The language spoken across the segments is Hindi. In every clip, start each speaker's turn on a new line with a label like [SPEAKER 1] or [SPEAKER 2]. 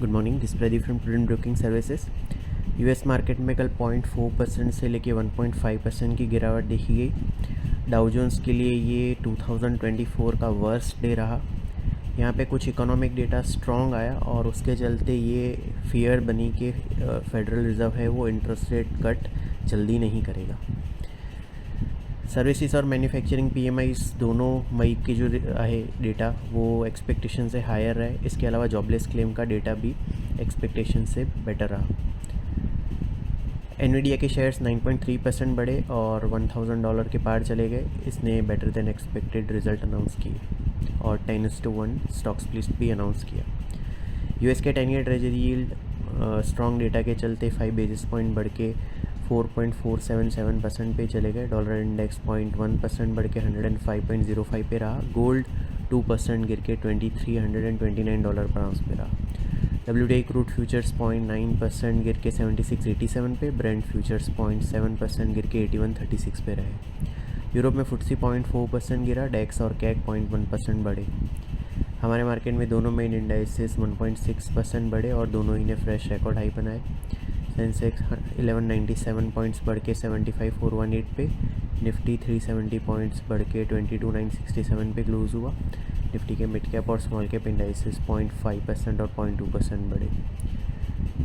[SPEAKER 1] Good morning, this Pradeep from prudent broking services. US market में कल 0.4% से लेके 1.5% की गिरावट देखी गई। डाउ जोन्स के लिए ये 2024 का वर्स्ट डे रहा। यहाँ पे कुछ इकोनॉमिक डेटा स्ट्रॉन्ग आया और उसके चलते ये फियर बनी कि फेडरल रिज़र्व है वो इंटरेस्ट रेट कट जल्दी नहीं करेगा। सर्विसेज और मैन्युफैक्चरिंग पीएमआईज दोनों मई की जो है डेटा वो एक्सपेक्टेशन से हायर रहे। इसके अलावा जॉबलेस क्लेम का डेटा भी एक्सपेक्टेशन से बेटर रहा। एनवीडिया के शेयर्स 9.3% बढ़े और $1000 के पार चले गए। इसने better than expected result announce किए और 10:1 स्टॉक स्प्लिट भी अनाउंस किया। यूएस के 10 year treasury yield strong data के चलते 5 बेसिस पॉइंट बढ़ के 4.477% पे चले गए। डॉलर इंडेक्स 0.1% बढ़ के 105.05 पे रहा। गोल्ड 2% गिर के $2329 पर आउंस पे रहा। WTI क्रूड फ्यूचर्स 0.9% गिर के 7687 पे। ब्रेंट फ्यूचर्स 0.7% गिर के 8136 पे रहे। यूरोप में FTSE 0.4% गिरा। डेक्स और कैक 0.1% बढ़े। हमारे मार्केट में दोनों मेन इंडाइसेस 1.6% बढ़े और दोनों ही ने फ्रेश रिकॉर्ड हाई बनाए। सेंसेक्स 1197 पॉइंट्स बढ़ के 75418 पे। निफ्टी 370 पॉइंट्स बढ़ के 22967 पे क्लोज हुआ। निफ्टी के मिड कैप और स्मॉल कैप इंडाइसेस 0.5% और 0.2% बढ़े।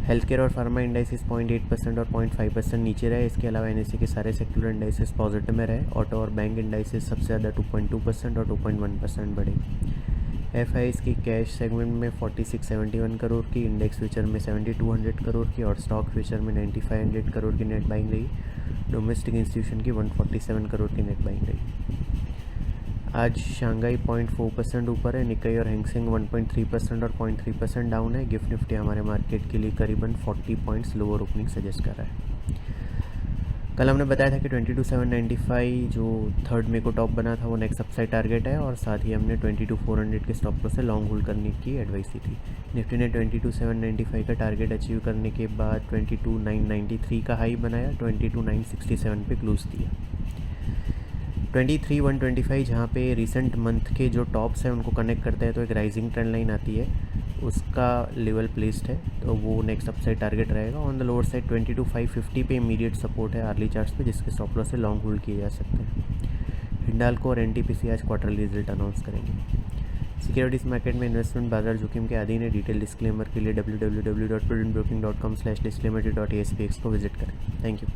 [SPEAKER 1] हेल्थ केयर और फार्मा इंडाइसेस 0.8% और 0.5% नीचे रहे। इसके अलावा NSE के सारे सेक्टरल इंडाइसेस पॉजिटिव में रहे। ऑटो और बैंक इंडाइसेस सबसे ज़्यादा 2.2% और 2.1% बढ़े। FIs की कैश सेगमेंट में 4671 करोड़ की, इंडेक्स फ्यूचर में 7200 करोड़ की और स्टॉक फ्यूचर में 9500 करोड़ की नेट बाइंग रही। डोमेस्टिक इंस्टीट्यूशन की 147 करोड़ की नेट बाइंग रही। आज शंघाई 0.4% ऊपर है। निकाई और हैंगसेंग 1.3% और 0.3% डाउन है। गिफ्ट निफ्टी हमारे मार्केट के लिए करीबन 40 पॉइंट्स लोअर ओपनिंग सजेस्ट कर रहा है। कल हमने बताया था कि 22,795 जो 3 मई को टॉप बना था वो नेक्स्ट अपसाइड टारगेट है और साथ ही हमने 22,400 के स्टॉप लॉस से लॉन्ग होल्ड करने की एडवाइस दी थी। निफ्टी ने 22,795 का टारगेट अचीव करने के बाद 22,993 का हाई बनाया, 22,967 पे क्लोज दिया। 23,125 जहाँ पे रिसेंट मंथ के जो टॉप्स हैं उनको कनेक्ट करता है तो एक राइजिंग ट्रेंड लाइन आती है, उसका लेवल प्लेस्ड है तो वो नेक्स्ट अपसाइड टारगेट रहेगा। ऑन द लोअर साइड 22,550 पे इमीडिएट सपोर्ट है आर्ली चार्ट्स पे, जिसके स्टॉप लॉस से लॉन्ग होल्ड किए जा सकते हैं। हिंडाल्को और NTPC आज क्वार्टरली रिजल्ट अनाउंस करेंगे। सिक्योरिटीज़ मार्केट में इन्वेस्टमेंट बाजार जोखिम के अधीन है। डिटेल डिस्क्लेमर के लिए www.prudentbroking.com/disclaimer.aspx को विजिट करें। Thank you.